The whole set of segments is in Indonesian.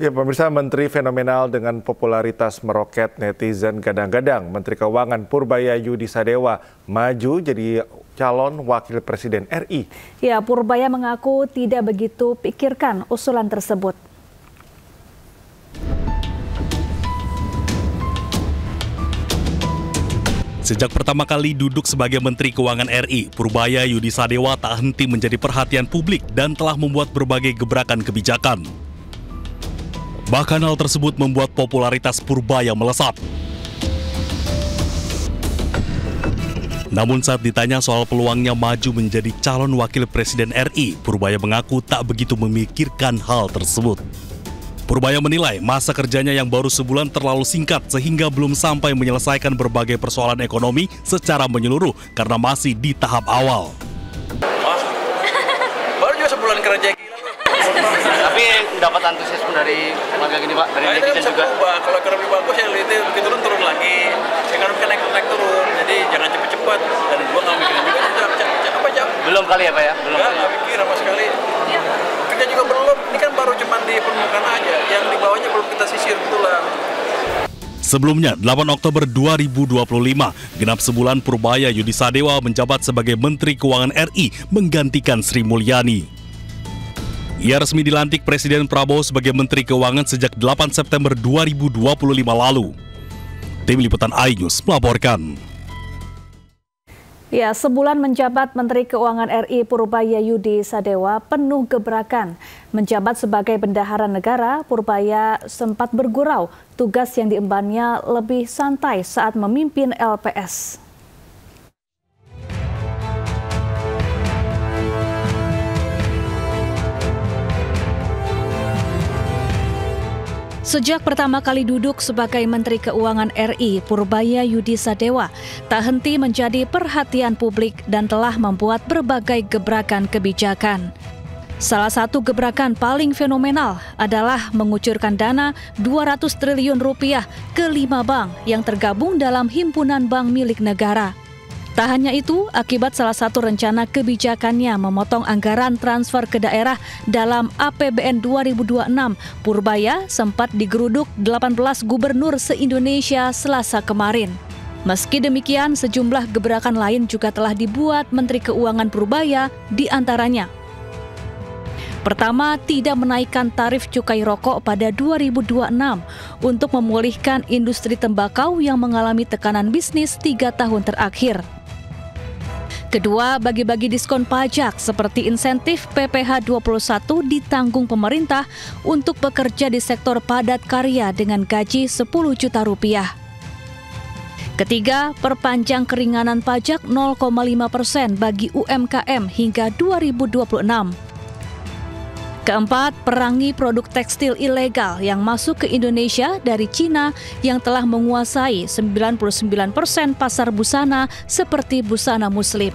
Ya, pemirsa, Menteri fenomenal dengan popularitas meroket, netizen gadang-gadang. Menteri Keuangan Purbaya Yudi Sadewa maju jadi calon wakil presiden RI. Ya, Purbaya mengaku tidak begitu pikirkan usulan tersebut. Sejak pertama kali duduk sebagai Menteri Keuangan RI, Purbaya Yudi Sadewa tak henti menjadi perhatian publik dan telah membuat berbagai gebrakan kebijakan. Bahkan hal tersebut membuat popularitas Purbaya melesat. Namun saat ditanya soal peluangnya maju menjadi calon wakil presiden RI, Purbaya mengaku tak begitu memikirkan hal tersebut. Purbaya menilai masa kerjanya yang baru sebulan terlalu singkat sehingga belum sampai menyelesaikan berbagai persoalan ekonomi secara menyeluruh karena masih di tahap awal. Baru juga sebulan kerja. Tapi dapat antusiasme dari warga gini Pak, dari netizen juga. Kalau ekonomi bagus ya itu begitu turun lagi. Ekonomi kan naik turun, jadi jangan cepet-cepet. Dan gua nggak mikirin juga apa jam. Belum kali ya Pak ya? Belum. Nggak mikir sama sekali. Kerja juga belum. Ini kan baru cuman di permukaan aja. Yang di bawahnya belum kita sisir betulan. Sebelumnya, 8 Oktober 2025, genap sebulan Purbaya Yudi Sadewa menjabat sebagai Menteri Keuangan RI menggantikan Sri Mulyani. Ia resmi dilantik Presiden Prabowo sebagai Menteri Keuangan sejak 8 September 2025 lalu. Tim Liputan iNews melaporkan. Ya, sebulan menjabat Menteri Keuangan RI Purbaya Yudi Sadewa penuh gebrakan. Menjabat sebagai bendahara negara, Purbaya sempat bergurau. Tugas yang diembannya lebih santai saat memimpin LPS. Sejak pertama kali duduk sebagai Menteri Keuangan RI, Purbaya Yudi Sadewa tak henti menjadi perhatian publik dan telah membuat berbagai gebrakan kebijakan. Salah satu gebrakan paling fenomenal adalah mengucurkan dana 200 triliun rupiah ke 5 bank yang tergabung dalam himpunan bank milik negara. Tak hanya itu, akibat salah satu rencana kebijakannya memotong anggaran transfer ke daerah dalam APBN 2026, Purbaya sempat digeruduk 18 gubernur se-Indonesia Selasa kemarin. Meski demikian, sejumlah gebrakan lain juga telah dibuat Menteri Keuangan Purbaya, di antaranya. Pertama, tidak menaikkan tarif cukai rokok pada 2026 untuk memulihkan industri tembakau yang mengalami tekanan bisnis 3 tahun terakhir. Kedua, bagi-bagi diskon pajak seperti insentif PPh 21 ditanggung pemerintah untuk pekerja di sektor padat karya dengan gaji 10 juta rupiah. Ketiga, perpanjang keringanan pajak 0,5% bagi UMKM hingga 2026. Keempat, perangi produk tekstil ilegal yang masuk ke Indonesia dari Cina yang telah menguasai 99% pasar busana seperti busana muslim.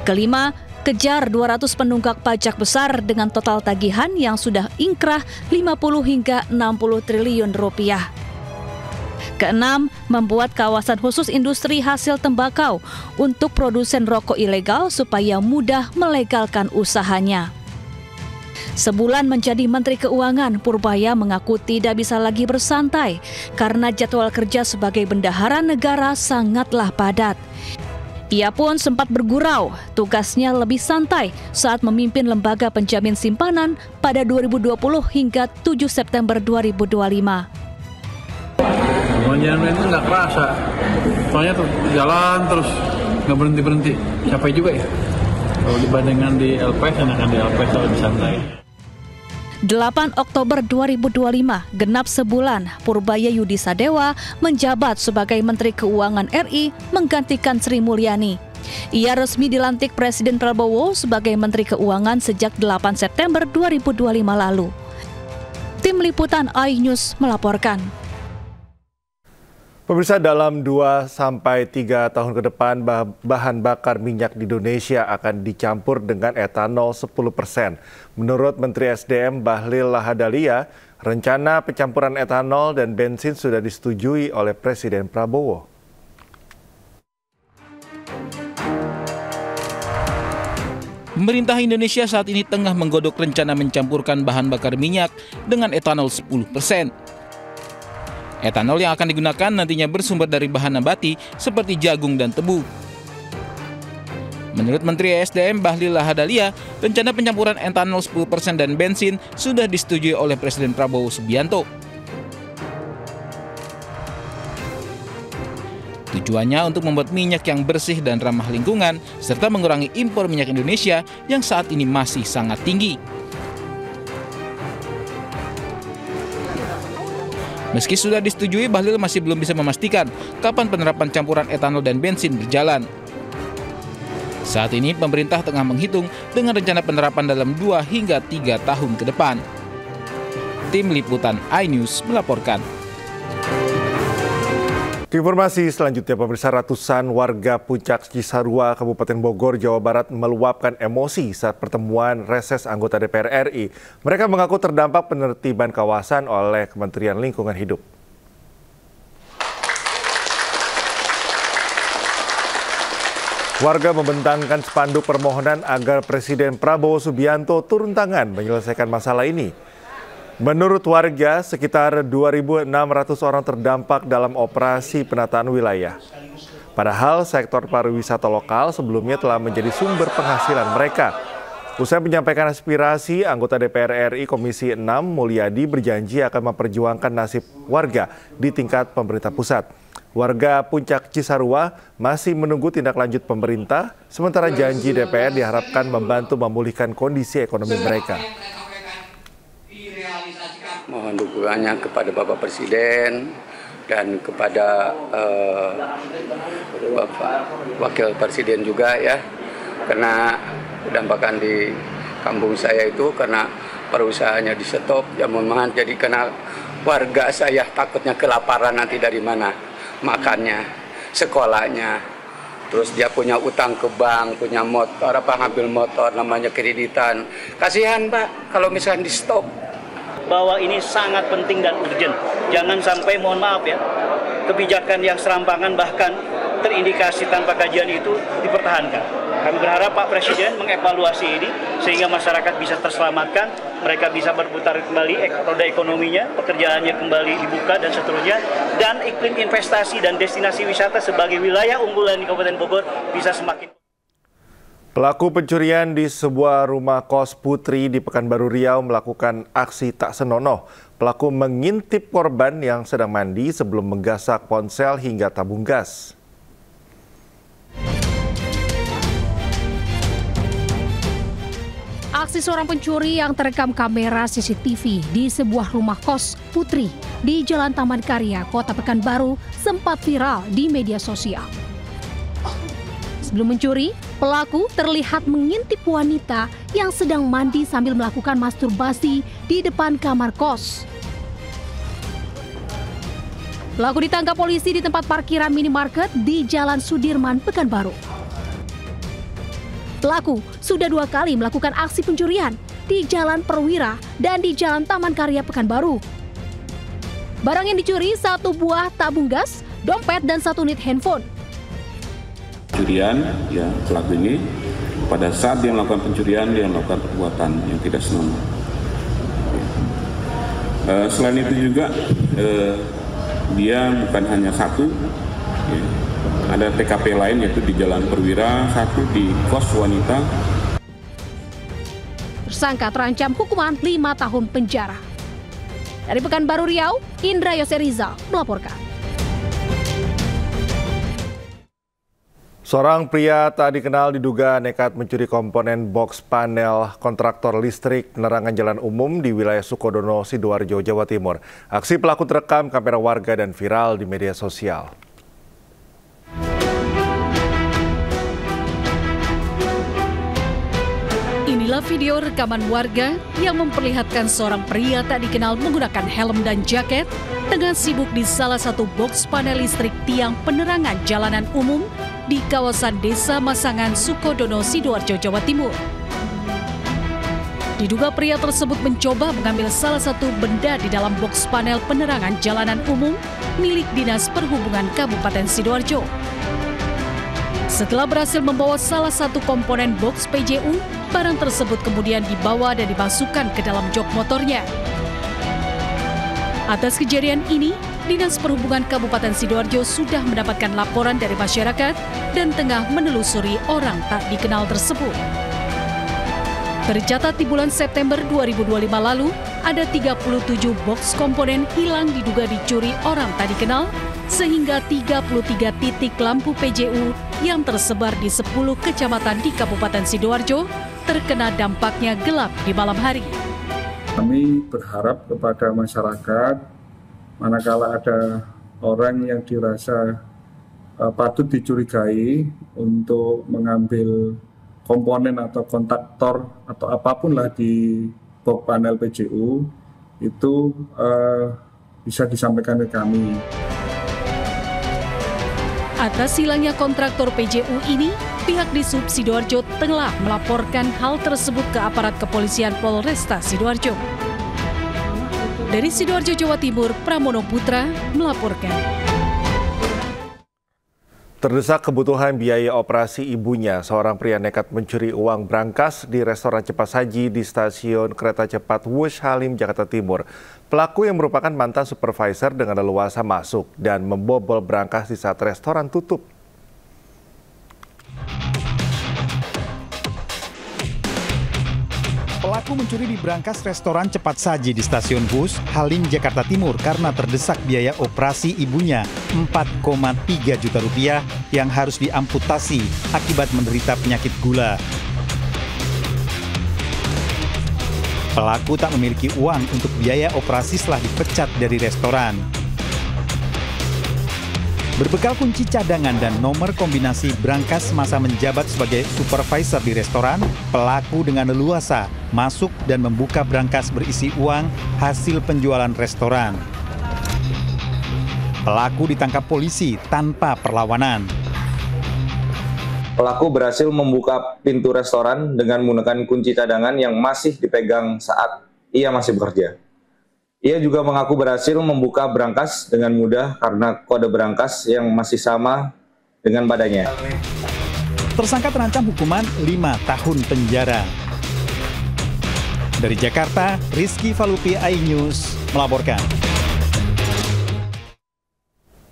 Kelima, kejar 200 penunggak pajak besar dengan total tagihan yang sudah ingkrah 50 hingga 60 triliun rupiah. Keenam, membuat kawasan khusus industri hasil tembakau untuk produsen rokok ilegal supaya mudah melegalkan usahanya. Sebulan menjadi Menteri Keuangan, Purbaya mengaku tidak bisa lagi bersantai karena jadwal kerja sebagai bendahara negara sangatlah padat. Ia pun sempat bergurau, tugasnya lebih santai saat memimpin lembaga penjamin simpanan pada 2020 hingga 7 September 2025. Penjamin itu nggak kerasa, soalnya tuh jalan terus nggak berhenti-berhenti, capek juga ya. Kalau dibandingkan di LPS, enakan di LPS lebih santai. 8 Oktober 2025, genap sebulan, Purbaya Yudi Sadewa menjabat sebagai Menteri Keuangan RI menggantikan Sri Mulyani. Ia resmi dilantik Presiden Prabowo sebagai Menteri Keuangan sejak 8 September 2025 lalu. Tim Liputan iNews melaporkan. Pemirsa, dalam 2-3 tahun ke depan, bahan bakar minyak di Indonesia akan dicampur dengan etanol 10%. Menurut Menteri SDM Bahlil Lahadalia, rencana pencampuran etanol dan bensin sudah disetujui oleh Presiden Prabowo. Pemerintah Indonesia saat ini tengah menggodok rencana mencampurkan bahan bakar minyak dengan etanol 10%. Etanol yang akan digunakan nantinya bersumber dari bahan nabati seperti jagung dan tebu. Menurut Menteri ESDM Bahlil Lahadalia, rencana pencampuran etanol 10% dan bensin sudah disetujui oleh Presiden Prabowo Subianto. Tujuannya untuk membuat minyak yang bersih dan ramah lingkungan, serta mengurangi impor minyak Indonesia yang saat ini masih sangat tinggi. Meski sudah disetujui, Bahlil masih belum bisa memastikan kapan penerapan campuran etanol dan bensin berjalan. Saat ini pemerintah tengah menghitung dengan rencana penerapan dalam 2 hingga 3 tahun ke depan. Tim Liputan iNews melaporkan. Informasi selanjutnya, pemirsa, ratusan warga Puncak Cisarua, Kabupaten Bogor, Jawa Barat meluapkan emosi saat pertemuan reses anggota DPR RI. Mereka mengaku terdampak penertiban kawasan oleh Kementerian Lingkungan Hidup. Warga membentangkan spanduk permohonan agar Presiden Prabowo Subianto turun tangan menyelesaikan masalah ini. Menurut warga, sekitar 2.600 orang terdampak dalam operasi penataan wilayah. Padahal sektor pariwisata lokal sebelumnya telah menjadi sumber penghasilan mereka. Usai menyampaikan aspirasi, anggota DPR RI Komisi 6 Mulyadi berjanji akan memperjuangkan nasib warga di tingkat pemerintah pusat. Warga Puncak Cisarua masih menunggu tindak lanjut pemerintah, sementara janji DPR diharapkan membantu memulihkan kondisi ekonomi mereka. Mohon dukungannya kepada Bapak Presiden dan kepada Bapak Wakil Presiden juga ya, karena dampakan di kampung saya itu karena perusahaannya di stop, ya mohon jadi karena warga saya takutnya kelaparan nanti dari mana makannya, sekolahnya, terus dia punya utang ke bank, punya motor, ngambil motor namanya kreditan, kasihan Pak kalau misalnya di stop. Bahwa ini sangat penting dan urgent. Jangan sampai, mohon maaf ya, kebijakan yang serampangan bahkan terindikasi tanpa kajian itu dipertahankan. Kami berharap Pak Presiden mengevaluasi ini sehingga masyarakat bisa terselamatkan, mereka bisa berputar kembali roda ekonominya, pekerjaannya kembali dibuka dan seterusnya, dan iklim investasi dan destinasi wisata sebagai wilayah unggulan di Kabupaten Bogor bisa semakin. Pelaku pencurian di sebuah rumah kos Putri di Pekanbaru Riau melakukan aksi tak senonoh. Pelaku mengintip korban yang sedang mandi sebelum menggasak ponsel hingga tabung gas. Aksi seorang pencuri yang terekam kamera CCTV di sebuah rumah kos Putri di Jalan Taman Karya, Kota Pekanbaru sempat viral di media sosial. Sebelum mencuri, pelaku terlihat mengintip wanita yang sedang mandi sambil melakukan masturbasi di depan kamar kos. Pelaku ditangkap polisi di tempat parkiran minimarket di Jalan Sudirman, Pekanbaru. Pelaku sudah 2 kali melakukan aksi pencurian di Jalan Perwira dan di Jalan Taman Karya, Pekanbaru. Barang yang dicuri 1 buah tabung gas, dompet, dan 1 unit handphone. Pencurian, ya, pelaku ini pada saat dia melakukan pencurian dia melakukan perbuatan yang tidak senonoh. Selain itu juga dia bukan hanya 1, ya, ada TKP lain yaitu di Jalan Perwira, 1 di kos wanita. Tersangka terancam hukuman 5 tahun penjara. Dari Pekanbaru Riau, Indra Yose Rizal melaporkan. Seorang pria tak dikenal diduga nekat mencuri komponen box panel kontraktor listrik penerangan jalan umum di wilayah Sukodono, Sidoarjo, Jawa Timur. Aksi pelaku terekam kamera warga dan viral di media sosial. Inilah video rekaman warga yang memperlihatkan seorang pria tak dikenal menggunakan helm dan jaket tengah sibuk di salah satu box panel listrik tiang penerangan jalanan umum di kawasan Desa Masangan, Sukodono, Sidoarjo, Jawa Timur. Diduga pria tersebut mencoba mengambil salah satu benda di dalam box panel penerangan jalanan umum milik Dinas Perhubungan Kabupaten Sidoarjo. Setelah berhasil membawa salah satu komponen box PJU, barang tersebut kemudian dibawa dan dimasukkan ke dalam jok motornya. Atas kejadian ini, Dinas Perhubungan Kabupaten Sidoarjo sudah mendapatkan laporan dari masyarakat dan tengah menelusuri orang tak dikenal tersebut. Tercatat di bulan September 2025 lalu, ada 37 box komponen hilang diduga dicuri orang tak dikenal, sehingga 33 titik lampu PJU yang tersebar di 10 kecamatan di Kabupaten Sidoarjo terkena dampaknya gelap di malam hari. Kami berharap kepada masyarakat, manakala ada orang yang dirasa patut dicurigai untuk mengambil komponen atau kontaktor atau apapun lah di box panel PJU, itu bisa disampaikan ke kami. Atas hilangnya kontraktor PJU ini, pihak Disub Sidoarjo telah melaporkan hal tersebut ke aparat kepolisian Polresta Sidoarjo. Dari Sidoarjo, Jawa Timur, Pramono Putra melaporkan. Terdesak kebutuhan biaya operasi ibunya, seorang pria nekat mencuri uang brankas di restoran cepat saji di stasiun kereta cepat Wush Halim, Jakarta Timur. Pelaku yang merupakan mantan supervisor dengan leluasa masuk dan membobol brankas di saat restoran tutup. Pelaku mencuri di brankas restoran cepat saji di stasiun Wush Halim, Jakarta Timur karena terdesak biaya operasi ibunya 4,3 juta rupiah yang harus diamputasi akibat menderita penyakit gula. Pelaku tak memiliki uang untuk biaya operasi setelah dipecat dari restoran. Berbekal kunci cadangan dan nomor kombinasi brankas masa menjabat sebagai supervisor di restoran, pelaku dengan leluasa masuk dan membuka brankas berisi uang hasil penjualan restoran. Pelaku ditangkap polisi tanpa perlawanan. Pelaku berhasil membuka pintu restoran dengan menggunakan kunci cadangan yang masih dipegang saat ia masih bekerja. Ia juga mengaku berhasil membuka brankas dengan mudah karena kode brankas yang masih sama dengan badannya. Tersangka terancam hukuman 5 tahun penjara. Dari Jakarta, Rizky Falupi, iNews melaporkan.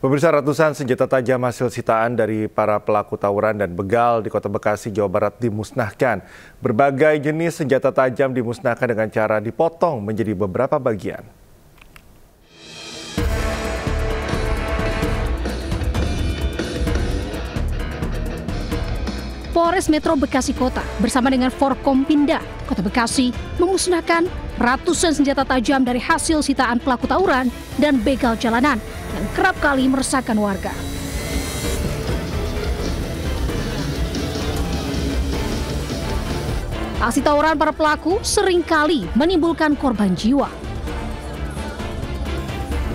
Pemirsa, ratusan senjata tajam hasil sitaan dari para pelaku tawuran dan begal di Kota Bekasi, Jawa Barat dimusnahkan. Berbagai jenis senjata tajam dimusnahkan dengan cara dipotong menjadi beberapa bagian. Polres Metro Bekasi Kota bersama dengan Forkompinda Kota Bekasi memusnahkan ratusan senjata tajam dari hasil sitaan pelaku tawuran dan begal jalanan yang kerap kali meresahkan warga. Aksi tawuran para pelaku seringkali menimbulkan korban jiwa.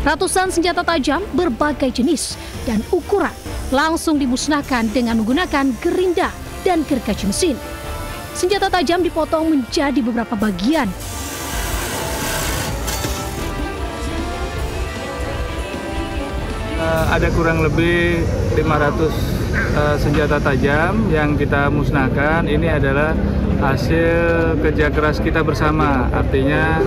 Ratusan senjata tajam berbagai jenis dan ukuran langsung dimusnahkan dengan menggunakan gerinda dan gergaji mesin. Senjata tajam dipotong menjadi beberapa bagian. Ada kurang lebih 500 senjata tajam yang kita musnahkan. Ini adalah hasil kerja keras kita bersama. Artinya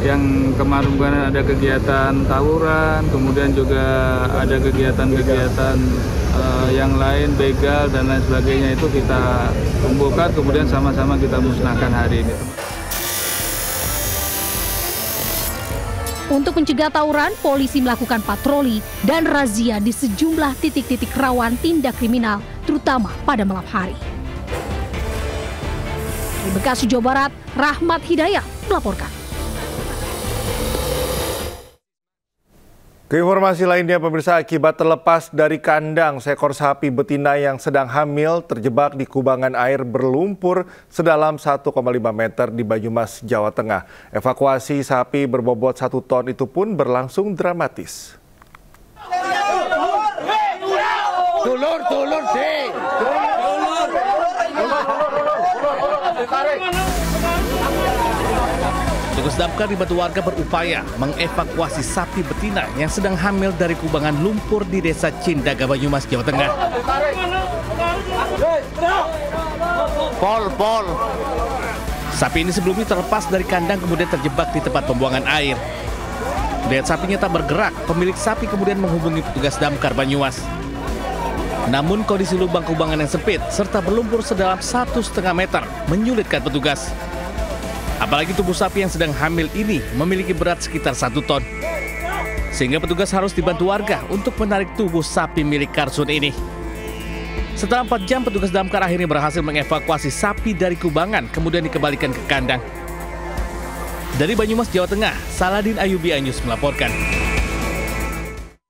yang kemarin ada kegiatan tawuran, kemudian juga ada kegiatan-kegiatan yang lain, begal dan lain sebagainya, itu kita kumpulkan, kemudian sama-sama kita musnahkan hari ini. Untuk mencegah tawuran, polisi melakukan patroli dan razia di sejumlah titik-titik rawan tindak kriminal, terutama pada malam hari. Di Bekasi, Jawa Barat, Rahmat Hidayat melaporkan. Keinformasi lainnya, pemirsa, akibat terlepas dari kandang, seekor sapi betina yang sedang hamil terjebak di kubangan air berlumpur sedalam 1,5 meter di Banyumas, Jawa Tengah. Evakuasi sapi berbobot 1 ton itu pun berlangsung dramatis. Tulur, deh. Petugas damkar dibantu warga berupaya mengevakuasi sapi betina yang sedang hamil dari kubangan lumpur di Desa Cindaga, Banyumas, Jawa Tengah. Pol. Sapi ini sebelumnya terlepas dari kandang kemudian terjebak di tempat pembuangan air. Lihat sapinya tak bergerak, pemilik sapi kemudian menghubungi petugas damkar Banyumas. Namun kondisi lubang kubangan yang sempit serta berlumpur sedalam 1,5 meter menyulitkan petugas. Apalagi tubuh sapi yang sedang hamil ini memiliki berat sekitar 1 ton. Sehingga petugas harus dibantu warga untuk menarik tubuh sapi milik Karsun ini. Setelah 4 jam, petugas damkar akhirnya berhasil mengevakuasi sapi dari kubangan, kemudian dikembalikan ke kandang. Dari Banyumas, Jawa Tengah, Saladin Ayubi Anyus melaporkan.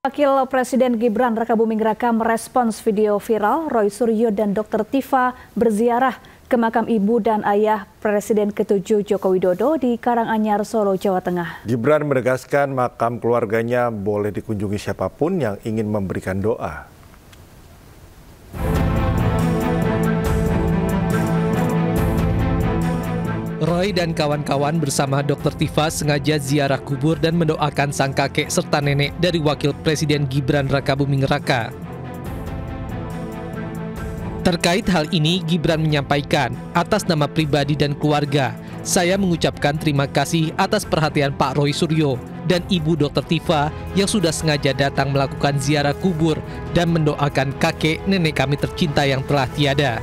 Wakil Presiden Gibran Rakabuming Raka merespons video viral Roy Suryo dan Dr. Tifa berziarah ke makam ibu dan ayah Presiden ke-7 Joko Widodo di Karanganyar, Solo, Jawa Tengah. Gibran menegaskan makam keluarganya boleh dikunjungi siapapun yang ingin memberikan doa. Roy dan kawan-kawan bersama Dr. Tifa sengaja ziarah kubur dan mendoakan sang kakek serta nenek dari Wakil Presiden Gibran Rakabuming Raka. Terkait hal ini, Gibran menyampaikan, atas nama pribadi dan keluarga, saya mengucapkan terima kasih atas perhatian Pak Roy Suryo dan Ibu Dr. Tifa yang sudah sengaja datang melakukan ziarah kubur dan mendoakan kakek nenek kami tercinta yang telah tiada.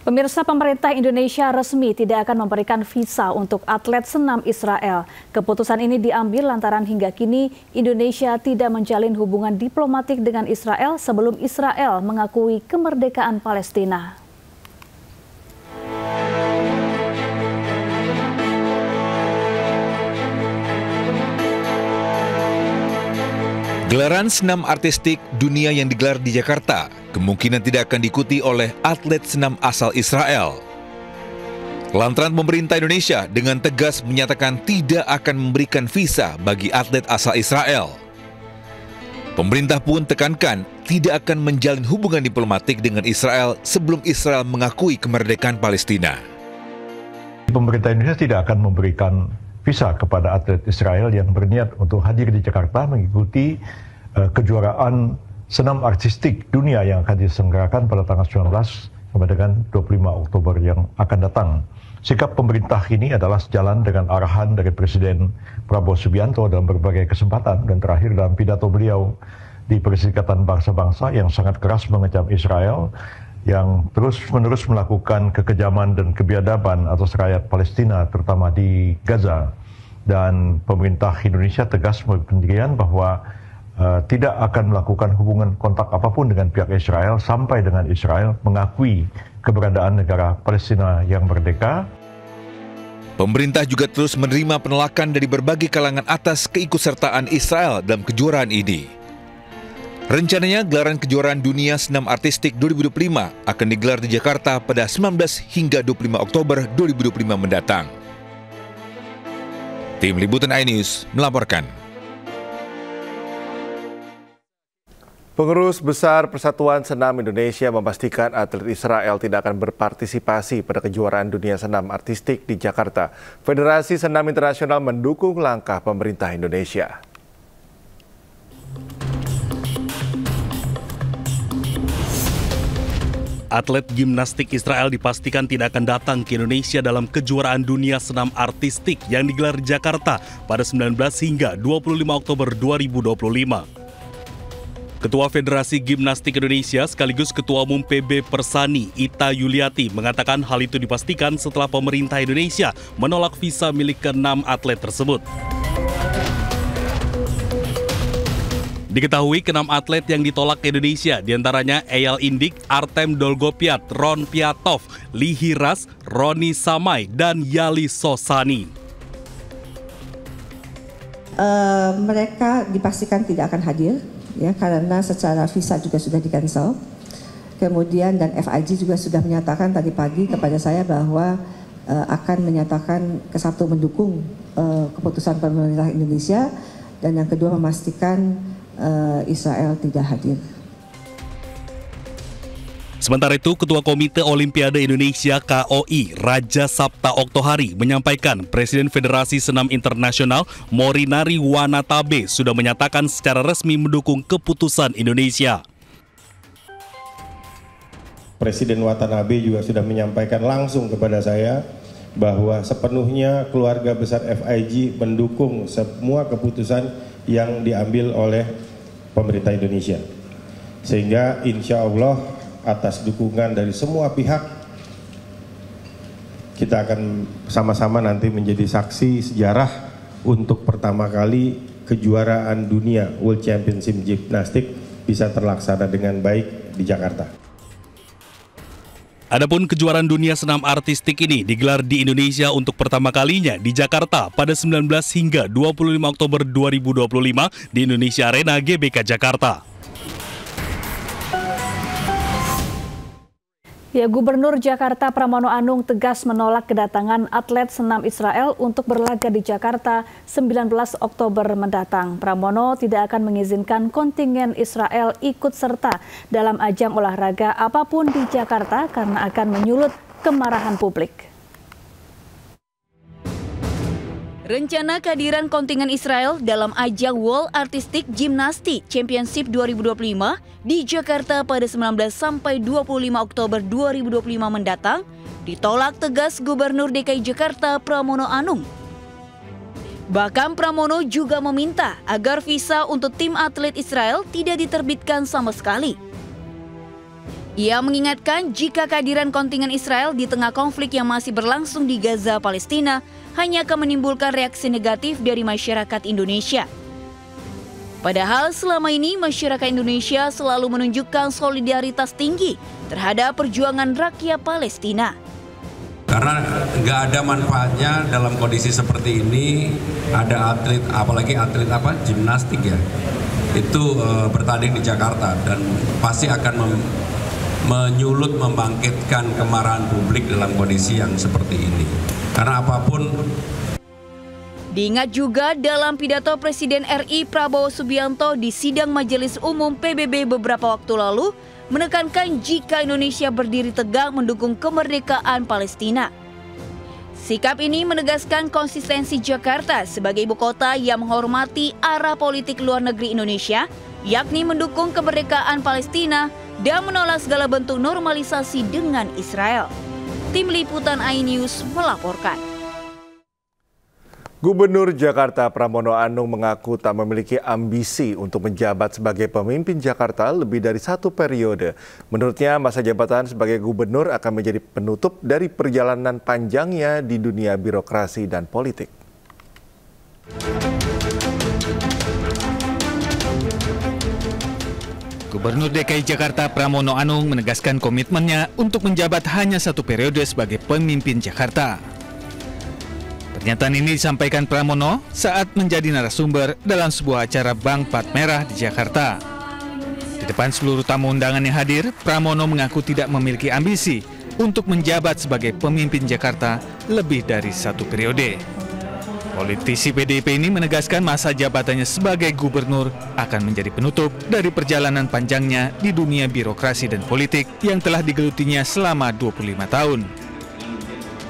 Pemirsa, pemerintah Indonesia resmi tidak akan memberikan visa untuk atlet senam Israel. Keputusan ini diambil lantaran hingga kini Indonesia tidak menjalin hubungan diplomatik dengan Israel sebelum Israel mengakui kemerdekaan Palestina. Gelaran senam artistik dunia yang digelar di Jakarta kemungkinan tidak akan diikuti oleh atlet senam asal Israel. Lantaran pemerintah Indonesia dengan tegas menyatakan tidak akan memberikan visa bagi atlet asal Israel. Pemerintah pun tekankan tidak akan menjalin hubungan diplomatik dengan Israel sebelum Israel mengakui kemerdekaan Palestina. Pemerintah Indonesia tidak akan memberikan visa kepada atlet Israel yang berniat untuk hadir di Jakarta mengikuti kejuaraan senam artistik dunia yang akan diselenggarakan pada tanggal 19 sampai dengan 25 Oktober yang akan datang. Sikap pemerintah ini adalah sejalan dengan arahan dari Presiden Prabowo Subianto dalam berbagai kesempatan dan terakhir dalam pidato beliau di Perserikatan Bangsa-Bangsa yang sangat keras mengecam Israel yang terus-menerus melakukan kekejaman dan kebiadaban atas rakyat Palestina, terutama di Gaza. Dan pemerintah Indonesia tegas berpendirian bahwa tidak akan melakukan hubungan kontak apapun dengan pihak Israel sampai dengan Israel mengakui keberadaan negara Palestina yang merdeka. Pemerintah juga terus menerima penolakan dari berbagai kalangan atas keikutsertaan Israel dalam kejuaraan ini. Rencananya gelaran kejuaraan dunia senam artistik 2025 akan digelar di Jakarta pada 19 hingga 25 Oktober 2025 mendatang. Tim Liputan iNews melaporkan. Pengurus Besar Persatuan Senam Indonesia memastikan atlet Israel tidak akan berpartisipasi pada kejuaraan dunia senam artistik di Jakarta. Federasi Senam Internasional mendukung langkah pemerintah Indonesia. Atlet gimnastik Israel dipastikan tidak akan datang ke Indonesia dalam kejuaraan dunia senam artistik yang digelar di Jakarta pada 19 hingga 25 Oktober 2025. Ketua Federasi Gimnastik Indonesia sekaligus Ketua Umum PB Persani, Ita Yuliati, mengatakan hal itu dipastikan setelah pemerintah Indonesia menolak visa milik ke-6 atlet tersebut. Diketahui ke-6 atlet yang ditolak ke Indonesia diantaranya Eyal Indik, Artem Dolgopiat, Ron Piatov, Lihi Ras, Roni Samai, dan Yali Sosani. Mereka dipastikan tidak akan hadir, ya, karena secara visa juga sudah di-cancel. Kemudian dan FIG juga sudah menyatakan tadi pagi kepada saya bahwa akan menyatakan satu mendukung keputusan pemerintah Indonesia dan yang kedua memastikan Israel tidak hadir. Sementara itu, Ketua Komite Olimpiade Indonesia KOI Raja Sapta Oktohari menyampaikan Presiden Federasi Senam Internasional Morinari Wanatabe sudah menyatakan secara resmi mendukung keputusan Indonesia. Presiden Watanabe juga sudah menyampaikan langsung kepada saya bahwa sepenuhnya keluarga besar FIG mendukung semua keputusan yang diambil oleh pemerintah Indonesia. Sehingga insya Allah atas dukungan dari semua pihak, kita akan sama-sama nanti menjadi saksi sejarah untuk pertama kali kejuaraan dunia World Championship Gimnastik bisa terlaksana dengan baik di Jakarta. Adapun kejuaraan dunia senam artistik ini digelar di Indonesia untuk pertama kalinya di Jakarta pada 19 hingga 25 Oktober 2025 di Indonesia Arena GBK Jakarta. Ya, Gubernur Jakarta Pramono Anung tegas menolak kedatangan atlet senam Israel untuk berlaga di Jakarta 19 Oktober mendatang. Pramono tidak akan mengizinkan kontingen Israel ikut serta dalam ajang olahraga apapun di Jakarta karena akan menyulut kemarahan publik. Rencana kehadiran kontingen Israel dalam ajang World Artistic Gymnastics Championship 2025 di Jakarta pada 19 sampai 25 Oktober 2025 mendatang ditolak tegas Gubernur DKI Jakarta Pramono Anung. Bahkan Pramono juga meminta agar visa untuk tim atlet Israel tidak diterbitkan sama sekali. Ia mengingatkan jika kehadiran kontingen Israel di tengah konflik yang masih berlangsung di Gaza, Palestina, hanya akan menimbulkan reaksi negatif dari masyarakat Indonesia. Padahal selama ini masyarakat Indonesia selalu menunjukkan solidaritas tinggi terhadap perjuangan rakyat Palestina. Karena nggak ada manfaatnya dalam kondisi seperti ini ada atlet, apalagi atlet gimnastik ya, itu bertanding di Jakarta dan pasti akan menyulut, membangkitkan kemarahan publik dalam kondisi yang seperti ini. Karena apapun. Diingat juga dalam pidato Presiden RI Prabowo Subianto di sidang Majelis Umum PBB beberapa waktu lalu, menekankan jika Indonesia berdiri tegak mendukung kemerdekaan Palestina. Sikap ini menegaskan konsistensi Jakarta sebagai ibu kota yang menghormati arah politik luar negeri Indonesia, yakni mendukung kemerdekaan Palestina dan menolak segala bentuk normalisasi dengan Israel. Tim Liputan iNews melaporkan. Gubernur Jakarta Pramono Anung mengaku tak memiliki ambisi untuk menjabat sebagai pemimpin Jakarta lebih dari 1 periode. Menurutnya, masa jabatan sebagai gubernur akan menjadi penutup dari perjalanan panjangnya di dunia birokrasi dan politik. Gubernur DKI Jakarta Pramono Anung menegaskan komitmennya untuk menjabat hanya 1 periode sebagai pemimpin Jakarta. Pernyataan ini disampaikan Pramono saat menjadi narasumber dalam sebuah acara Bank Plat Merah di Jakarta. Di depan seluruh tamu undangan yang hadir, Pramono mengaku tidak memiliki ambisi untuk menjabat sebagai pemimpin Jakarta lebih dari 1 periode. Politisi PDIP ini menegaskan masa jabatannya sebagai gubernur akan menjadi penutup dari perjalanan panjangnya di dunia birokrasi dan politik yang telah digelutinya selama 25 tahun.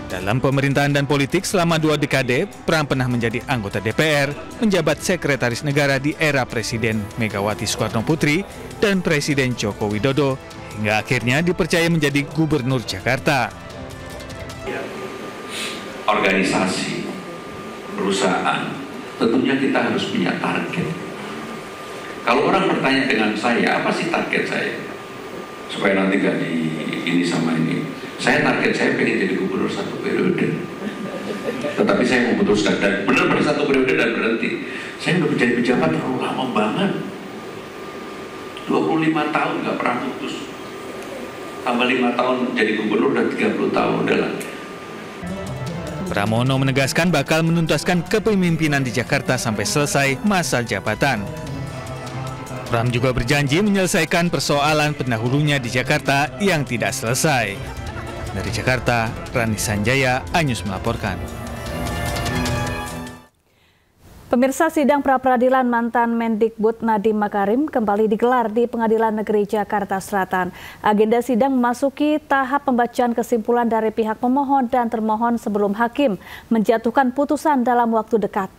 Dalam pemerintahan dan politik selama 2 dekade, Pram pernah menjadi anggota DPR, menjabat sekretaris negara di era Presiden Megawati Soekarno Putri dan Presiden Joko Widodo, hingga akhirnya dipercaya menjadi gubernur Jakarta. Organisasi, perusahaan, tentunya kita harus punya target. Kalau orang bertanya dengan saya, apa sih target saya? Supaya nanti gak di ini sama ini. Saya target saya pengen jadi gubernur 1 periode. Tetapi saya memutuskan, dan benar pada 1 periode dan berhenti. Saya udah menjadi pejabat terlalu lama banget. 25 tahun gak pernah putus. Tambah 5 tahun jadi gubernur dan 30 tahun udah lah. Pramono menegaskan bakal menuntaskan kepemimpinan di Jakarta sampai selesai masa jabatan. Pram juga berjanji menyelesaikan persoalan pendahulunya di Jakarta yang tidak selesai. Dari Jakarta, Rani Sanjaya, iNews melaporkan. Pemirsa, sidang pra-peradilan mantan Mendikbud Nadiem Makarim kembali digelar di Pengadilan Negeri Jakarta Selatan. Agenda sidang memasuki tahap pembacaan kesimpulan dari pihak pemohon dan termohon sebelum hakim menjatuhkan putusan dalam waktu dekat.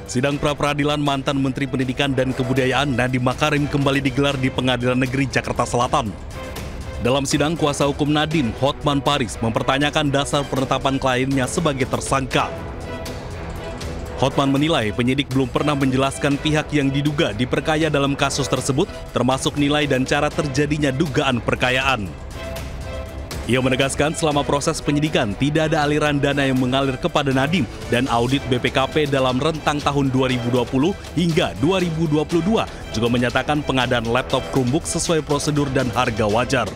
Sidang pra-peradilan mantan Menteri Pendidikan dan Kebudayaan Nadiem Makarim kembali digelar di Pengadilan Negeri Jakarta Selatan. Dalam sidang, kuasa hukum Nadiem, Hotman Paris, mempertanyakan dasar penetapan kliennya sebagai tersangka. Hotman menilai penyidik belum pernah menjelaskan pihak yang diduga diperkaya dalam kasus tersebut, termasuk nilai dan cara terjadinya dugaan perkayaan. Ia menegaskan selama proses penyidikan tidak ada aliran dana yang mengalir kepada Nadiem dan audit BPKP dalam rentang tahun 2020 hingga 2022 juga menyatakan pengadaan laptop Chromebook sesuai prosedur dan harga wajar.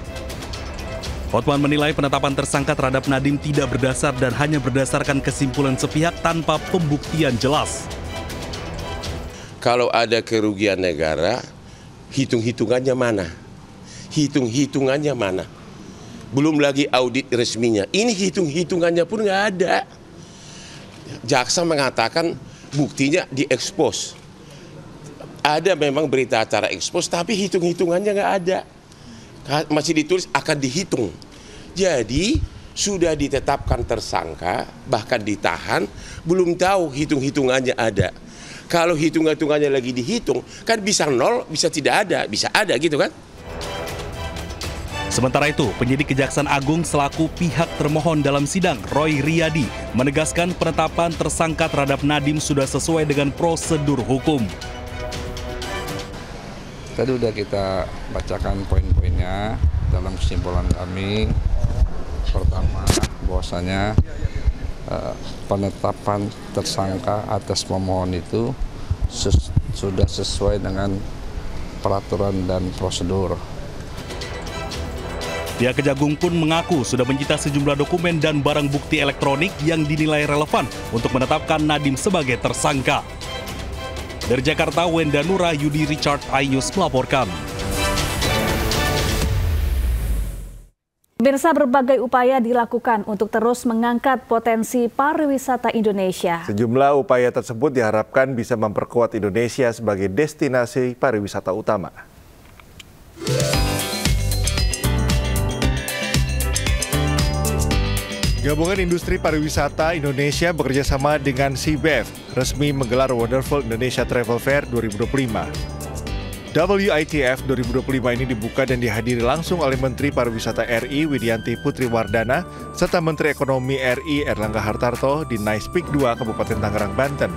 Hotman menilai penetapan tersangka terhadap Nadiem tidak berdasar dan hanya berdasarkan kesimpulan sepihak tanpa pembuktian jelas. Kalau ada kerugian negara, hitung-hitungannya mana? Hitung-hitungannya mana? Belum lagi audit resminya. Ini hitung-hitungannya pun nggak ada. Jaksa mengatakan buktinya diekspos. Ada memang berita acara ekspos, tapi hitung-hitungannya nggak ada. Masih ditulis akan dihitung. Jadi sudah ditetapkan tersangka, bahkan ditahan, belum tahu hitung-hitungannya ada. Kalau hitung-hitungannya lagi dihitung, kan bisa nol, bisa tidak ada, bisa ada gitu kan. Sementara itu, penyidik Kejaksaan Agung selaku pihak termohon dalam sidang, Roy Riyadi, menegaskan penetapan tersangka terhadap Nadiem sudah sesuai dengan prosedur hukum. Tadi udah kita bacakan poin-poinnya dalam kesimpulan kami. Pertama, bahwasanya penetapan tersangka atas pemohon itu sudah sesuai dengan peraturan dan prosedur. Pihak Kejagung pun mengaku sudah menyita sejumlah dokumen dan barang bukti elektronik yang dinilai relevan untuk menetapkan Nadiem sebagai tersangka. Dari Jakarta, Wenda Nura, Yudi Richard, iNews melaporkan. Pemirsa, berbagai upaya dilakukan untuk terus mengangkat potensi pariwisata Indonesia. Sejumlah upaya tersebut diharapkan bisa memperkuat Indonesia sebagai destinasi pariwisata utama. Gabungan Industri Pariwisata Indonesia bekerjasama dengan CBF resmi menggelar Wonderful Indonesia Travel Fair 2025. WITF 2025 ini dibuka dan dihadiri langsung oleh Menteri Pariwisata RI Widianti Putri Wardana serta Menteri Ekonomi RI Erlangga Hartarto di Nice Peak 2 Kabupaten Tangerang, Banten.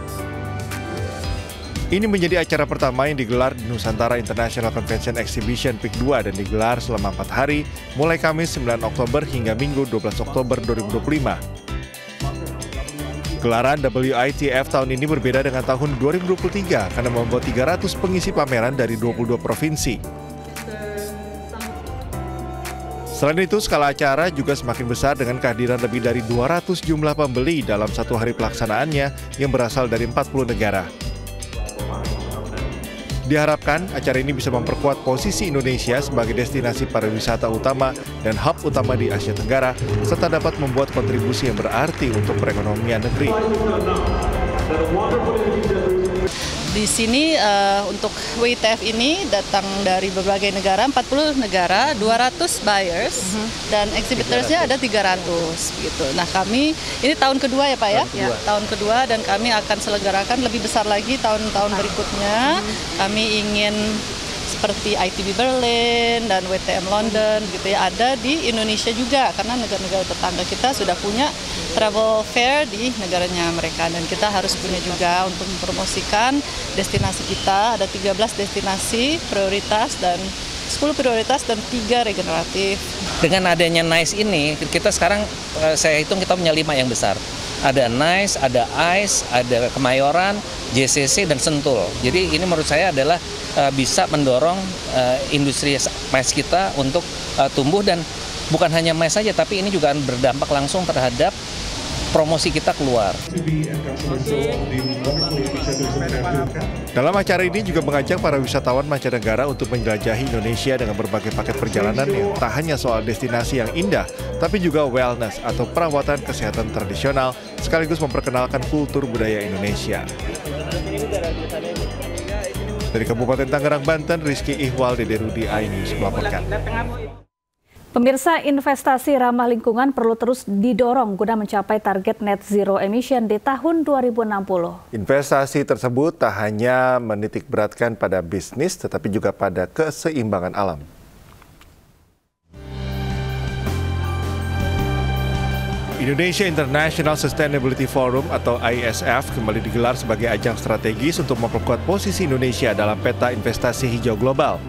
Ini menjadi acara pertama yang digelar di Nusantara International Convention Exhibition Peak 2 dan digelar selama 4 hari, mulai Kamis 9 Oktober hingga Minggu 12 Oktober 2025. Gelaran WITF tahun ini berbeda dengan tahun 2023 karena membawa 300 pengisi pameran dari 22 provinsi. Selain itu, skala acara juga semakin besar dengan kehadiran lebih dari 200 jumlah pembeli dalam satu hari pelaksanaannya yang berasal dari 40 negara. Diharapkan acara ini bisa memperkuat posisi Indonesia sebagai destinasi pariwisata utama dan hub utama di Asia Tenggara, serta dapat membuat kontribusi yang berarti untuk perekonomian negeri. Di sini untuk WITF ini datang dari berbagai negara, 40 negara, 200 buyers, dan exhibitorsnya ada 300 gitu. Nah, kami ini tahun kedua ya Pak ya? Tahun kedua, dan kami akan selenggarakan lebih besar lagi tahun-tahun berikutnya. Kami ingin seperti ITB Berlin dan WTM London gitu ya, ada di Indonesia juga karena negara-negara tetangga kita sudah punya travel fair di negaranya mereka, dan kita harus punya juga untuk mempromosikan destinasi kita. Ada 13 destinasi prioritas dan 10 prioritas dan 3 regeneratif. Dengan adanya NICE ini, kita sekarang saya hitung kita punya 5 yang besar. Ada NICE, ada ICE, ada Kemayoran, JCC, dan Sentul. Jadi ini menurut saya adalah bisa mendorong industri MICE kita untuk tumbuh, dan bukan hanya MICE saja, tapi ini juga berdampak langsung terhadap promosi kita keluar. Dalam acara ini juga mengajak para wisatawan mancanegara untuk menjelajahi Indonesia dengan berbagai paket perjalanan yang tak hanya soal destinasi yang indah, tapi juga wellness atau perawatan kesehatan tradisional, sekaligus memperkenalkan kultur budaya Indonesia. Dari Kabupaten Tangerang, Banten, Rizky Ihwal, Dede Rudi, iNews melaporkan. Pemirsa, investasi ramah lingkungan perlu terus didorong guna mencapai target net zero emission di tahun 2060. Investasi tersebut tak hanya menitik beratkan pada bisnis, tetapi juga pada keseimbangan alam. Indonesia International Sustainability Forum atau ISF kembali digelar sebagai ajang strategis untuk memperkuat posisi Indonesia dalam peta investasi hijau global.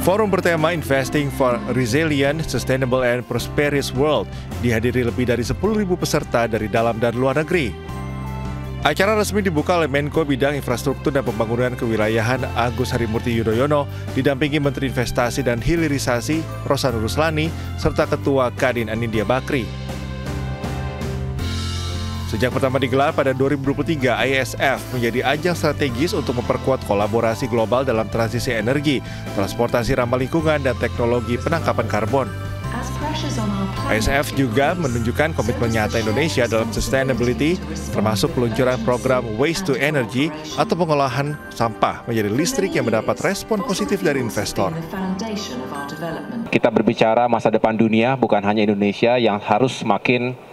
Forum bertema Investing for Resilient, Sustainable and Prosperous World dihadiri lebih dari 10.000 peserta dari dalam dan luar negeri. Acara resmi dibuka oleh Menko Bidang Infrastruktur dan Pembangunan Kewilayahan Agus Harimurti Yudhoyono didampingi Menteri Investasi dan Hilirisasi Rosan Ruslani serta Ketua Kadin Anindya Bakri. Sejak pertama digelar pada 2023, ISF menjadi ajang strategis untuk memperkuat kolaborasi global dalam transisi energi, transportasi ramah lingkungan, dan teknologi penangkapan karbon. ISF juga menunjukkan komitmen nyata Indonesia dalam sustainability, termasuk peluncuran program Waste to Energy atau pengolahan sampah menjadi listrik yang mendapat respon positif dari investor. Kita berbicara masa depan dunia, bukan hanya Indonesia yang harus semakin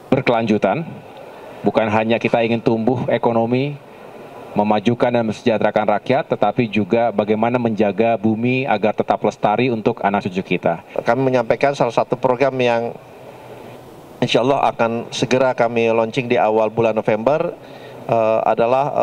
berkelanjutan, bukan hanya kita ingin tumbuh ekonomi, memajukan dan mensejahterakan rakyat, tetapi juga bagaimana menjaga bumi agar tetap lestari untuk anak cucu kita. Kami menyampaikan salah satu program yang insya Allah akan segera kami launching di awal bulan November adalah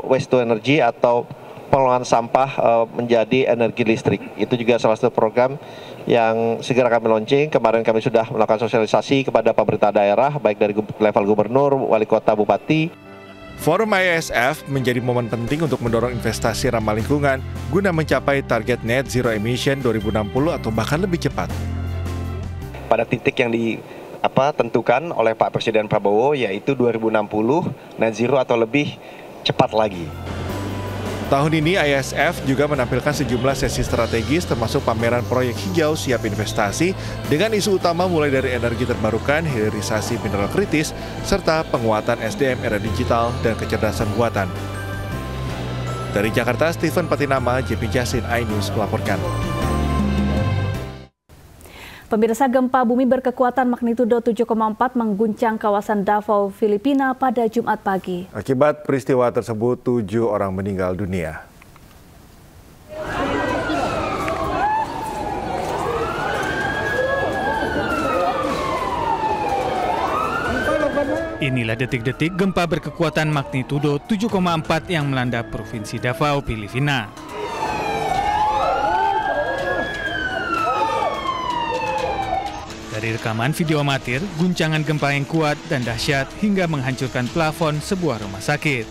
Waste to Energy atau pengolahan sampah menjadi energi listrik. Itu juga salah satu program yang segera kami launching. Kemarin kami sudah melakukan sosialisasi kepada pemerintah daerah, baik dari level gubernur, wali kota, bupati. Forum ISF menjadi momen penting untuk mendorong investasi ramah lingkungan guna mencapai target net zero emission 2060 atau bahkan lebih cepat. Pada titik yang ditentukan oleh Pak Presiden Prabowo, yaitu 2060 net zero atau lebih cepat lagi. Tahun ini ISF juga menampilkan sejumlah sesi strategis termasuk pameran proyek hijau siap investasi dengan isu utama mulai dari energi terbarukan, hilirisasi mineral kritis, serta penguatan SDM era digital dan kecerdasan buatan. Dari Jakarta, Stephen Patinama, JP Jasin, iNews melaporkan. Pemirsa, gempa bumi berkekuatan magnitudo 7,4 mengguncang kawasan Davao, Filipina pada Jumat pagi. Akibat peristiwa tersebut, 7 orang meninggal dunia. Inilah detik-detik gempa berkekuatan magnitudo 7,4 yang melanda Provinsi Davao, Filipina. Dari rekaman video amatir, guncangan gempa yang kuat dan dahsyat hingga menghancurkan plafon sebuah rumah sakit.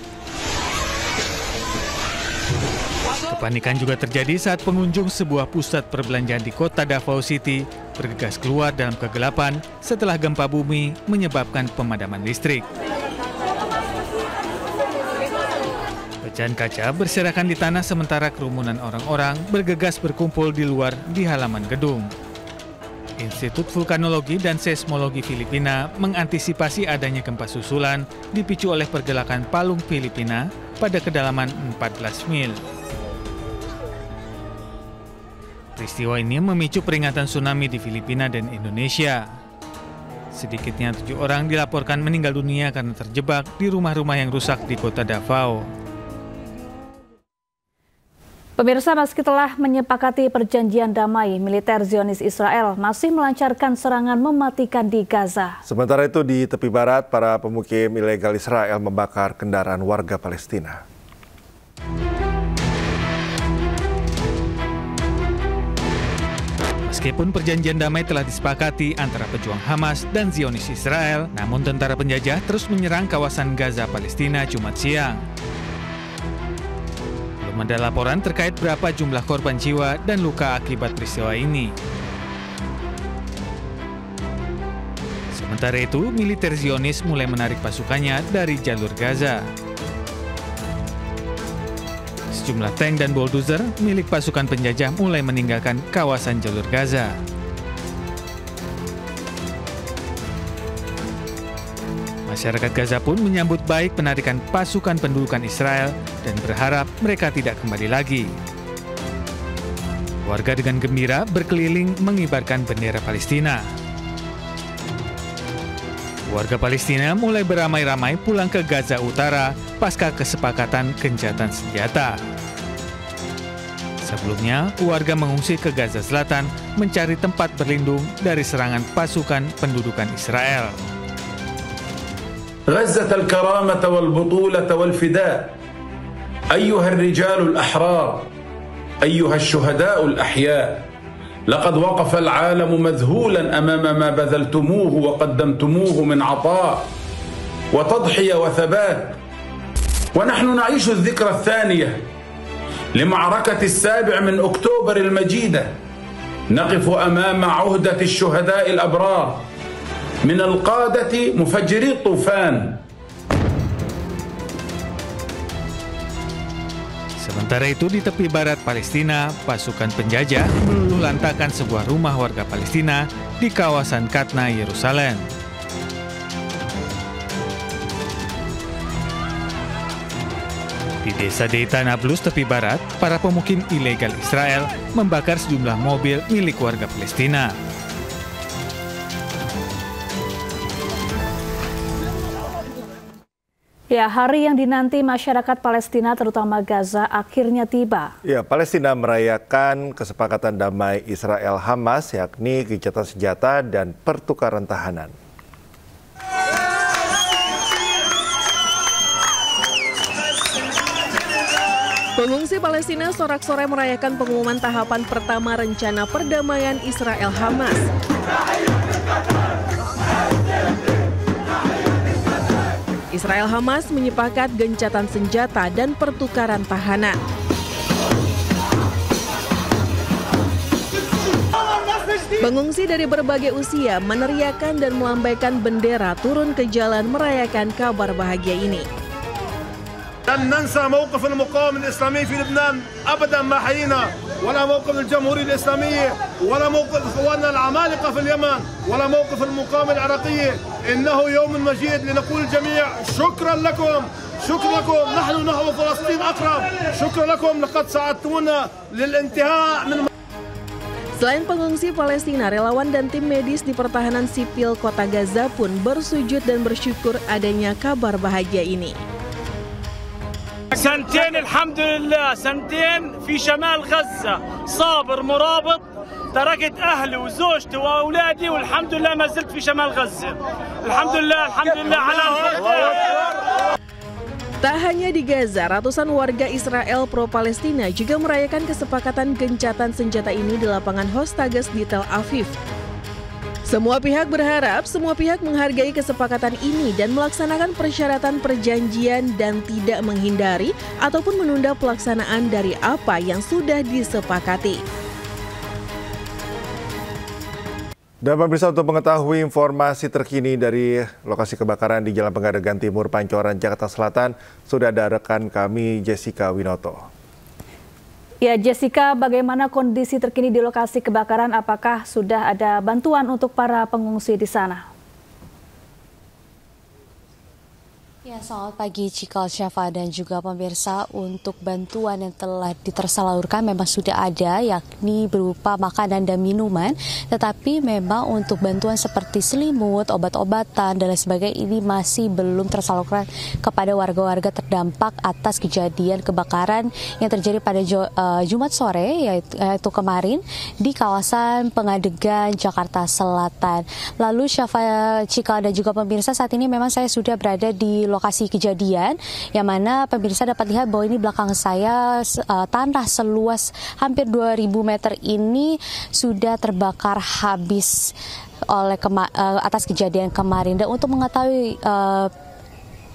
Kepanikan juga terjadi saat pengunjung sebuah pusat perbelanjaan di kota Davao City bergegas keluar dalam kegelapan setelah gempa bumi menyebabkan pemadaman listrik. Pecahan kaca berserakan di tanah sementara kerumunan orang-orang bergegas berkumpul di luar di halaman gedung. Institut Vulkanologi dan Seismologi Filipina mengantisipasi adanya gempa susulan dipicu oleh pergelakan palung Filipina pada kedalaman 14 mil. Peristiwa ini memicu peringatan tsunami di Filipina dan Indonesia. Sedikitnya 7 orang dilaporkan meninggal dunia karena terjebak di rumah-rumah yang rusak di kota Davao. Pemirsa, meski telah menyepakati perjanjian damai, militer Zionis Israel masih melancarkan serangan mematikan di Gaza. Sementara itu di tepi barat, para pemukim ilegal Israel membakar kendaraan warga Palestina. Meskipun perjanjian damai telah disepakati antara pejuang Hamas dan Zionis Israel, namun tentara penjajah terus menyerang kawasan Gaza, Palestina Jumat siang. Belum ada laporan terkait berapa jumlah korban jiwa dan luka akibat peristiwa ini. Sementara itu, militer Zionis mulai menarik pasukannya dari jalur Gaza. Sejumlah tank dan bulldozer milik pasukan penjajah mulai meninggalkan kawasan jalur Gaza. Masyarakat Gaza pun menyambut baik penarikan pasukan pendudukan Israel dan berharap mereka tidak kembali lagi. Warga dengan gembira berkeliling mengibarkan bendera Palestina. Warga Palestina mulai beramai-ramai pulang ke Gaza Utara pasca kesepakatan gencatan senjata. Sebelumnya, warga mengungsi ke Gaza Selatan mencari tempat berlindung dari serangan pasukan pendudukan Israel. غزة الكرامة والبطولة والفداء أيها الرجال الأحرار أيها الشهداء الأحياء لقد وقف العالم مذهولا أمام ما بذلتموه وقدمتموه من عطاء وتضحية وثبات ونحن نعيش الذكرى الثانية لمعركة 7 من أكتوبر المجيدة نقف أمام عهدة الشهداء الأبرار من القادة مفجري الطوفان. Sementara itu di tepi barat Palestina, pasukan penjajah meluluh lantakan sebuah rumah warga Palestina di kawasan Katna, Yerusalem. Di desa Deitan Nablus tepi barat, para pemukim ilegal Israel membakar sejumlah mobil milik warga Palestina. Ya, hari yang dinanti masyarakat Palestina terutama Gaza akhirnya tiba. Ya, Palestina merayakan kesepakatan damai Israel-Hamas yakni gencatan senjata dan pertukaran tahanan. Pengungsi Palestina sorak-sorai merayakan pengumuman tahapan pertama rencana perdamaian Israel-Hamas. Israel-Hamas menyepakat gencatan senjata dan pertukaran tahanan. Pengungsi dari berbagai usia meneriakan dan melambaikan bendera turun ke jalan merayakan kabar bahagia ini. لن ننسى موقف المقاومة الإسلامية في لبنان أبدا ما حيينا ولا موقف الجمهورية الإسلامية ولا موقف إخواننا العمالقة في اليمن ولا موقف المقاومة العراقية. إنه يوم مجيد لنقول الجميع شكرا لكم نحن نحو فلسطين أقرب شكرا لكم لقد ساعدتونا للانتهاء من. Selain pengungsi Palestina, relawan dan tim medis di pertahanan sipil kota Gaza pun bersujud dan bersyukur adanya kabar bahagia ini. سنتين الحمد لله سنتين في شمال غزة صابر مرابط تركت أهلي وزوجتي وأولادي والحمد لله ما زلت في شمال غزة الحمد لله على Tak hanya di Gaza, ratusan warga Israel pro-Palestina juga merayakan kesepakatan gencatan senjata ini di lapangan Hostages di Tel Aviv. Semua pihak berharap semua pihak menghargai kesepakatan ini dan melaksanakan persyaratan perjanjian dan tidak menghindari ataupun menunda pelaksanaan dari apa yang sudah disepakati. Dan pemirsa, untuk mengetahui informasi terkini dari lokasi kebakaran di Jalan Pegadaian Timur, Pancoran, Jakarta Selatan, sudah ada rekan kami Jessica Winoto. Ya, Jessica, bagaimana kondisi terkini di lokasi kebakaran? Apakah sudah ada bantuan untuk para pengungsi di sana? Ya, selamat pagi Cikal, Syafa dan juga pemirsa. Untuk bantuan yang telah ditersalurkan memang sudah ada, yakni berupa makanan dan minuman. Tetapi memang untuk bantuan seperti selimut, obat-obatan dan lain sebagainya ini masih belum tersalurkan kepada warga-warga terdampak atas kejadian kebakaran yang terjadi pada Jumat sore, yaitu kemarin di kawasan Pengadegan, Jakarta Selatan. Lalu Syafa, Cikal dan juga pemirsa, saat ini memang saya sudah berada di lokasi kejadian, yang mana pemirsa dapat lihat bahwa ini belakang saya tanah seluas hampir 2.000 meter ini sudah terbakar habis oleh atas kejadian kemarin. Dan untuk mengetahui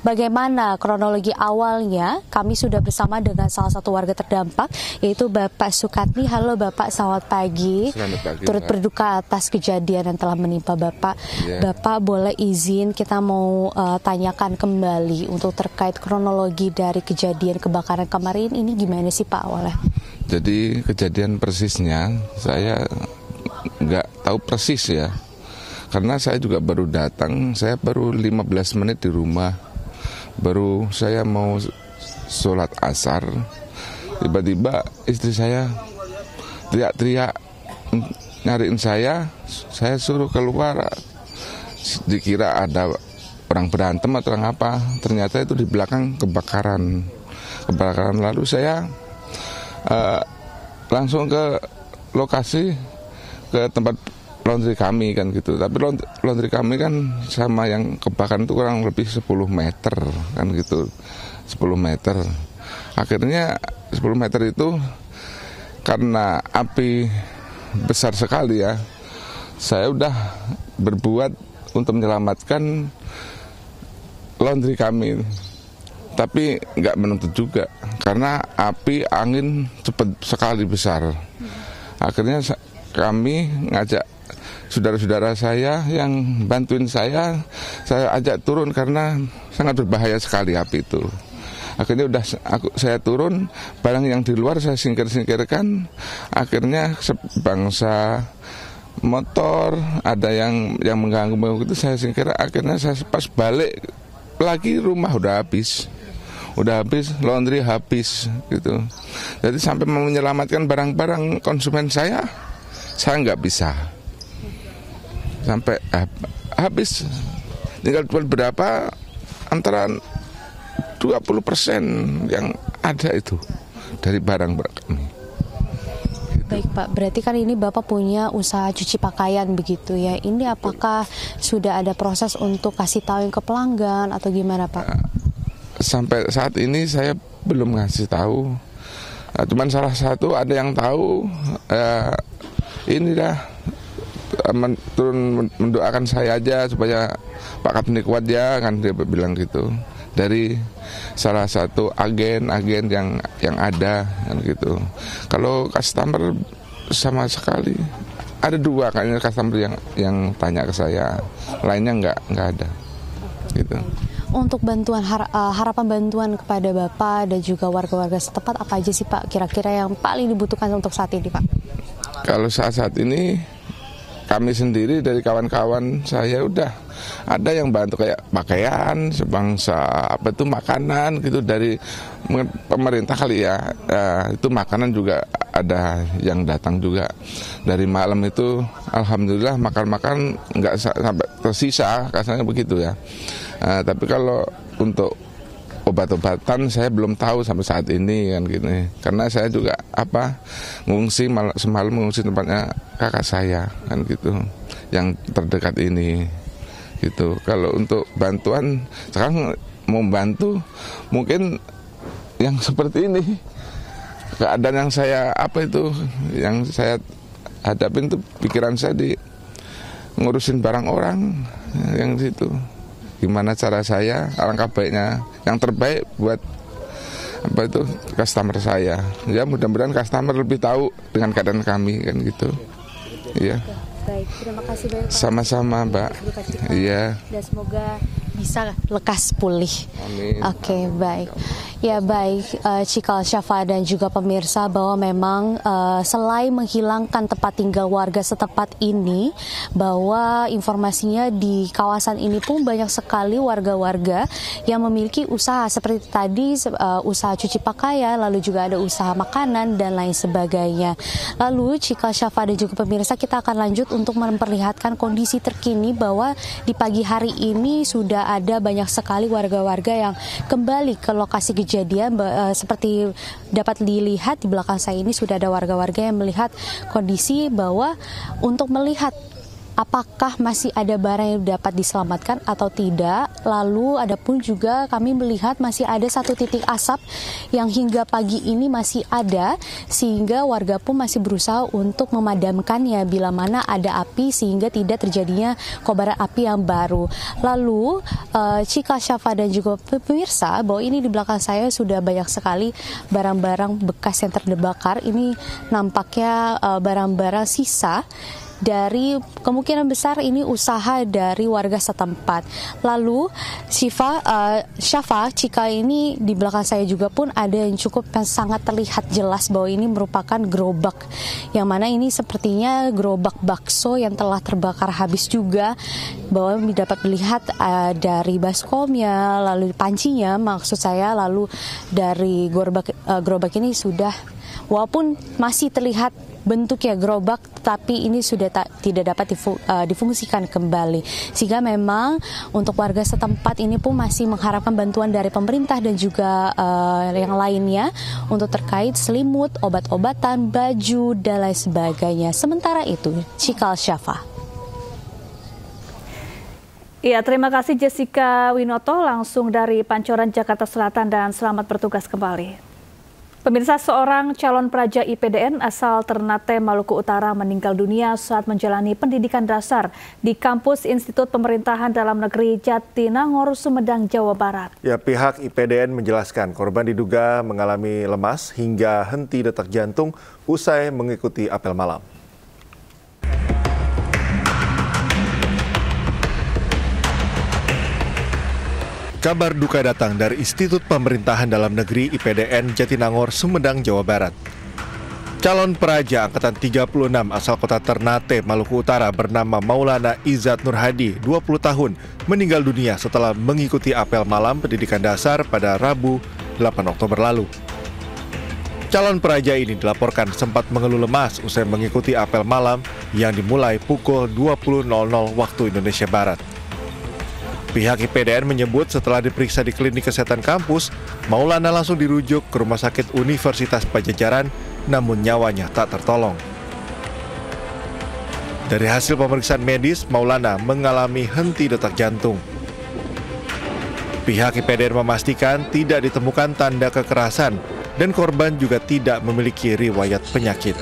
bagaimana kronologi awalnya. Kami sudah bersama dengan salah satu warga terdampak, yaitu Bapak Sukatni. Halo Bapak, selamat pagi. Selamat pagi. Turut berduka atas kejadian yang telah menimpa Bapak. Bapak boleh izin kita mau tanyakan kembali untuk terkait kronologi dari kejadian kebakaran kemarin ini gimana sih Pak awalnya? Jadi kejadian persisnya saya nggak tahu persis ya. Karena saya juga baru datang, saya baru 15 menit di rumah. Baru saya mau sholat asar, tiba-tiba istri saya teriak-teriak nyariin saya suruh keluar. Dikira ada orang berantem atau orang apa, ternyata itu di belakang kebakaran. Lalu saya langsung ke lokasi, ke tempat laundry kami kan gitu. Tapi laundry kami kan sama yang kebakaran itu kurang lebih 10 meter kan gitu. 10 meter. Akhirnya 10 meter itu karena api besar sekali ya. Saya udah berbuat untuk menyelamatkan laundry kami. Tapi nggak menuntut juga karena api angin cepat sekali besar. Akhirnya kami ngajak saudara-saudara saya yang bantuin saya ajak turun karena sangat berbahaya sekali api itu. Akhirnya saya turun, barang yang di luar saya singkirkan. Akhirnya sebangsa motor ada yang mengganggu itu saya singkir. Akhirnya saya pas balik lagi rumah udah habis, laundry habis gitu. Jadi sampai menyelamatkan barang-barang konsumen saya nggak bisa. Sampai habis, tinggal berapa antara 20% yang ada itu dari barang-barang kami. Baik Pak, berarti kan ini Bapak punya usaha cuci pakaian begitu ya. Ini apakah sudah ada proses untuk kasih tahu ke pelanggan atau gimana Pak? Sampai saat ini saya belum ngasih tahu. Cuman salah satu ada yang tahu, ini dah turun mendoakan saya aja supaya Pak Kapten kuat ya, kan dia bilang gitu. Dari salah satu agen yang ada kan gitu. Kalau customer sama sekali ada 2 kayaknya customer yang tanya ke saya, lainnya nggak ada gitu. Untuk bantuan harapan bantuan kepada Bapak dan juga warga-warga setempat apa aja sih Pak kira-kira yang paling dibutuhkan untuk saat ini Pak? Kalau saat ini kami sendiri dari kawan-kawan saya udah ada yang bantu kayak pakaian, sebangsa apa itu makanan gitu dari pemerintah kali ya. Itu makanan juga ada yang datang juga. Dari malam itu alhamdulillah makan nggak sampai tersisa, kasarnya begitu ya. Tapi kalau untuk obat-obatan saya belum tahu sampai saat ini kan gini. Karena saya juga ngungsi semalam ngungsi tempatnya kakak saya kan gitu yang terdekat ini gitu. Kalau untuk bantuan sekarang mau bantu mungkin yang seperti ini keadaan yang saya yang saya hadapin tuh pikiran saya di ngurusin barang orang yang situ. Gimana cara saya, alangkah baiknya yang terbaik buat customer saya. Ya mudah-mudahan customer lebih tahu dengan keadaan kami kan gitu. Iya. Baik, terima kasih banyak Pak. Sama-sama Mbak. Iya. Dan semoga bisa lekas pulih. Amin. Oke, baik. Ya baik, Cikal Syafa dan juga pemirsa bahwa memang selain menghilangkan tempat tinggal warga setempat ini, bahwa informasinya di kawasan ini pun banyak sekali warga-warga yang memiliki usaha seperti tadi usaha cuci pakaian, lalu juga ada usaha makanan dan lain sebagainya. Lalu Cikal Syafa dan juga pemirsa kita akan lanjut untuk memperlihatkan kondisi terkini bahwa di pagi hari ini sudah ada banyak sekali warga-warga yang kembali ke lokasi kejadian. Seperti dapat dilihat di belakang saya ini sudah ada warga-warga yang melihat kondisi bahwa untuk melihat apakah masih ada barang yang dapat diselamatkan atau tidak. Lalu ada pun juga kami melihat masih ada satu titik asap yang hingga pagi ini masih ada, sehingga warga pun masih berusaha untuk memadamkannya bila mana ada api sehingga tidak terjadinya kobaran api yang baru. Lalu Cikal, Syafa dan juga pemirsa, bahwa ini di belakang saya sudah banyak sekali barang-barang bekas yang terbakar. Ini nampaknya barang-barang sisa dari kemungkinan besar ini usaha dari warga setempat. Lalu Syafa, Cika, ini di belakang saya juga pun ada yang sangat terlihat jelas bahwa ini merupakan gerobak, yang mana ini sepertinya gerobak bakso yang telah terbakar habis juga, bahwa dapat melihat dari baskomnya, lalu pancinya maksud saya, lalu dari gerobak ini sudah, walaupun masih terlihat bentuknya gerobak, tapi ini sudah tidak dapat difungsikan kembali. Sehingga memang untuk warga setempat ini pun masih mengharapkan bantuan dari pemerintah dan juga yang lainnya untuk terkait selimut, obat-obatan, baju, dan lain sebagainya. Sementara itu, Cikal, Syafa. Iya, terima kasih Jessica Winoto langsung dari Pancoran, Jakarta Selatan, dan selamat bertugas kembali. Pemirsa, seorang calon praja IPDN asal Ternate, Maluku Utara meninggal dunia saat menjalani pendidikan dasar di kampus Institut Pemerintahan Dalam Negeri Jatinangor, Sumedang, Jawa Barat. Ya, pihak IPDN menjelaskan korban diduga mengalami lemas hingga henti detak jantung usai mengikuti apel malam. Kabar duka datang dari Institut Pemerintahan Dalam Negeri IPDN Jatinangor, Sumedang, Jawa Barat. Calon praja angkatan 36 asal kota Ternate, Maluku Utara bernama Maulana Izzat Nurhadi, 20 tahun, meninggal dunia setelah mengikuti apel malam pendidikan dasar pada Rabu 8 Oktober lalu. Calon praja ini dilaporkan sempat mengeluh lemas usai mengikuti apel malam yang dimulai pukul 20.00 waktu Indonesia Barat. Pihak IPDN menyebut setelah diperiksa di klinik kesehatan kampus, Maulana langsung dirujuk ke Rumah Sakit Universitas Pajajaran, namun nyawanya tak tertolong. Dari hasil pemeriksaan medis, Maulana mengalami henti detak jantung. Pihak IPDN memastikan tidak ditemukan tanda kekerasan dan korban juga tidak memiliki riwayat penyakit.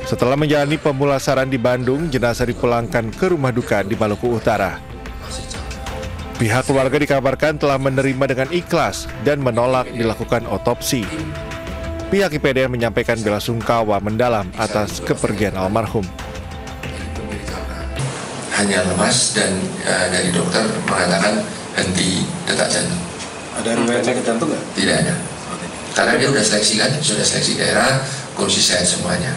Setelah menjalani pemulasaran di Bandung, jenazah dipulangkan ke rumah duka di Maluku Utara. Pihak keluarga dikabarkan telah menerima dengan ikhlas dan menolak dilakukan otopsi. Pihak IPDN menyampaikan bela sungkawa mendalam atas kepergian almarhum. Hanya lemas dan dari dokter mengatakan henti detak jantung. Ada riwayat sakit jantung nggak? Tidak ada. Karena dia sudah seleksi kan, sudah seleksi daerah, kondisi sehat semuanya.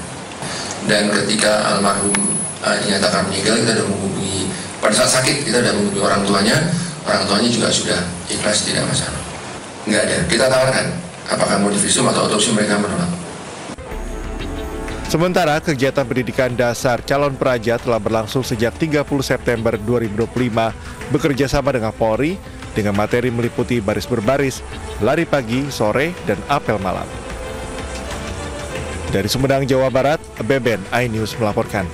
Dan ketika almarhum dinyatakan meninggal, kita sudah menghubungi, pada saat sakit kita sudah menghubungi orang tuanya juga sudah ikhlas, tidak masalah. Nggak ada, kita tawarkan apakah mau divisum atau otopsi, mereka menolak. Sementara kegiatan pendidikan dasar calon praja telah berlangsung sejak 30 September 2025 bekerja sama dengan Polri dengan materi meliputi baris berbaris, lari pagi, sore, dan apel malam. Dari Sumedang, Jawa Barat, Beben iNews melaporkan.